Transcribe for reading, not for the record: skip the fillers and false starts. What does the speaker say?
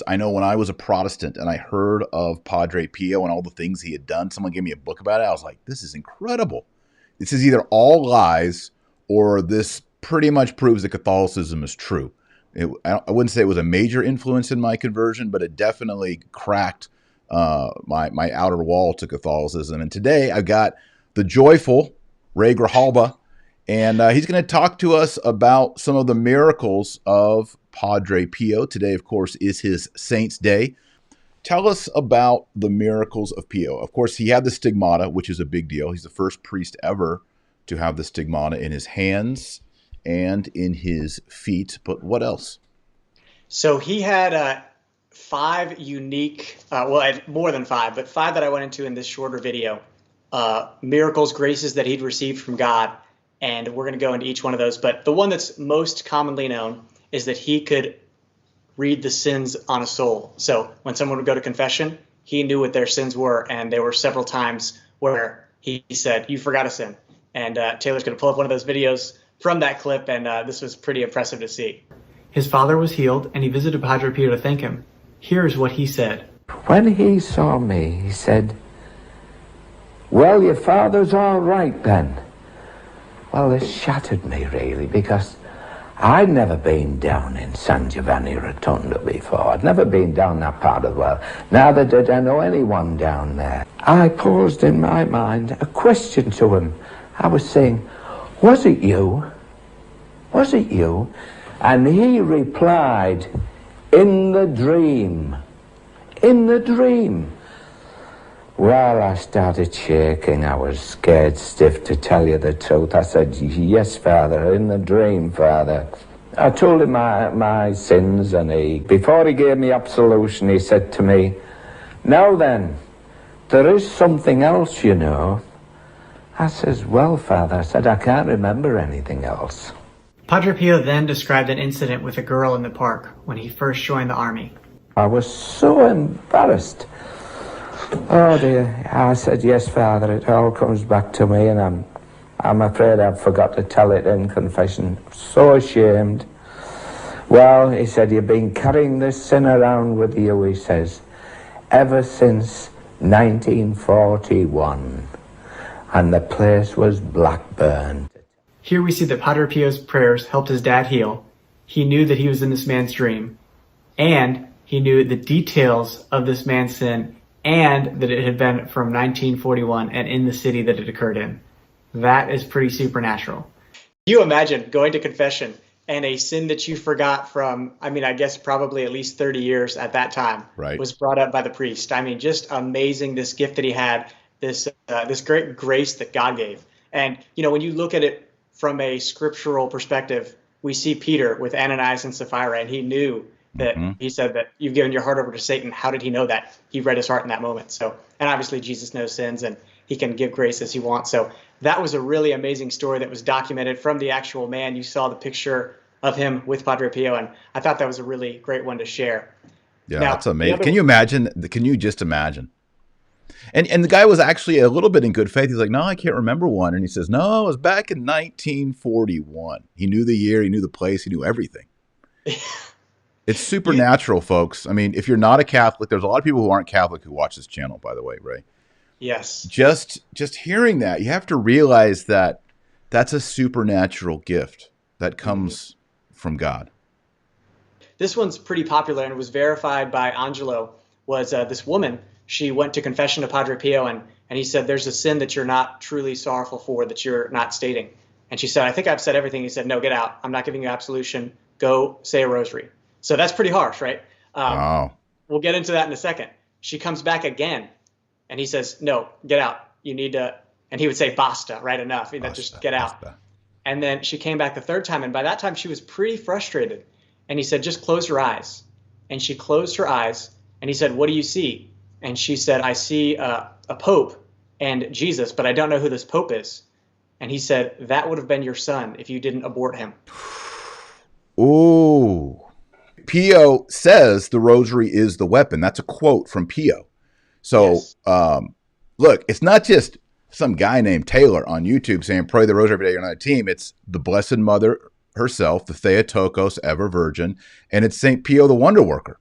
I know when I was a Protestant and I heard of Padre Pio and all the things he had done, someone gave me a book about it. I was like, this is incredible. This is either all lies or this pretty much proves that Catholicism is true. I wouldn't say it was a major influence in my conversion, but it definitely cracked my outer wall to Catholicism. And today I've got the joyful Ray Grijalba, and he's going to talk to us about some of the miracles of Padre Pio. Today, of course, is his Saint's Day. Tell us about the miracles of Pio. Of course, he had the stigmata, which is a big deal. He's the first priest ever to have the stigmata in his hands and in his feet. But what else? So he had 5 unique, more than 5, but 5 that I went into in this shorter video. Miracles, graces that he'd received from God. And we're going to go into each one of those. But the one that's most commonly known is that he could read the sins on a soul. So when someone would go to confession, he knew what their sins were. And there were several times where he said, "You forgot a sin." And Taylor's going to pull up one of those videos from that clip. And this was pretty impressive to see. His father was healed, and he visited Padre Pio to thank him. Here's what he said. When he saw me, he said, "Well, your father's all right then." Well, this shattered me, really, because I'd never been down in San Giovanni Rotondo before. I'd never been down that part of the world. Neither did I know anyone down there. I posed in my mind a question to him. I was saying, "Was it you? Was it you?" And he replied, "In the dream. In the dream." Well, I started shaking. I was scared stiff, to tell you the truth. I said, "Yes, Father, in the dream, Father." I told him my sins, and before he gave me absolution, he said to me, "Now then, there is something else, you know." I says, "Well, Father," I said, "I can't remember anything else." Padre Pio then described an incident with a girl in the park when he first joined the army. I was so embarrassed. Oh dear. I said, "Yes, Father, it all comes back to me, and I'm afraid I forgot to tell it in confession. So ashamed." Well, he said, "You've been carrying this sin around with you," he says, "ever since 1941. And the place was black-burned." Here we see that Padre Pio's prayers helped his dad heal. He knew that he was in this man's dream, and he knew the details of this man's sin, and that it had been from 1941 and in the city that it occurred in. That is pretty supernatural. You imagine going to confession and a sin that you forgot from, I guess probably at least 30 years at that time, Right, was brought up by the priest. Just amazing, this gift that he had, this great grace that God gave. And, when you look at it from a scriptural perspective, we see Peter with Ananias and Sapphira, and he knew that he said that you've given your heart over to Satan. How did he know that? He read his heart in that moment. So, and obviously Jesus knows sins and he can give grace as he wants. So that was a really amazing story that was documented from the actual man. You saw the picture of him with Padre Pio, and I thought that was a really great one to share. yeah, now, that's amazing. Can you imagine? Can you just imagine? And the guy was actually a little bit in good faith. He's like, "No, I can't remember one." And he says, "No, it was back in 1941. He knew the year, he knew the place, he knew everything. It's supernatural, folks. If you're not a Catholic, there's a lot of people who aren't Catholic who watch this channel, by the way, Ray. Yes. Just hearing that, you have to realize that that's a supernatural gift that comes from God. This one's pretty popular and was verified by Angelo. Was this woman? She went to confession to Padre Pio, and he said, "There's a sin that you're not truly sorrowful for, that you're not stating." And she said, "I think I've said everything." He said, "No, get out. I'm not giving you absolution. Go say a rosary." So that's pretty harsh, right? Wow. We'll get into that in a second. She comes back again, and he says, "No, get out. You need to," and he would say, "Basta, right, enough. Just get out." Basta. And then she came back the third time, and by that time she was pretty frustrated. And he said, "Just close your eyes." And she closed her eyes, and he said, "What do you see?" And she said, "I see a pope and Jesus, but I don't know who this pope is." And he said, "That would have been your son if you didn't abort him." Ooh. Pio says the rosary is the weapon. That's a quote from Pio. So, yes. Look, it's not just some guy named Taylor on YouTube saying, "Pray the rosary every day, you're not a team." It's the Blessed Mother herself, the Theotokos, ever virgin, and it's St. Pio the Wonder Worker.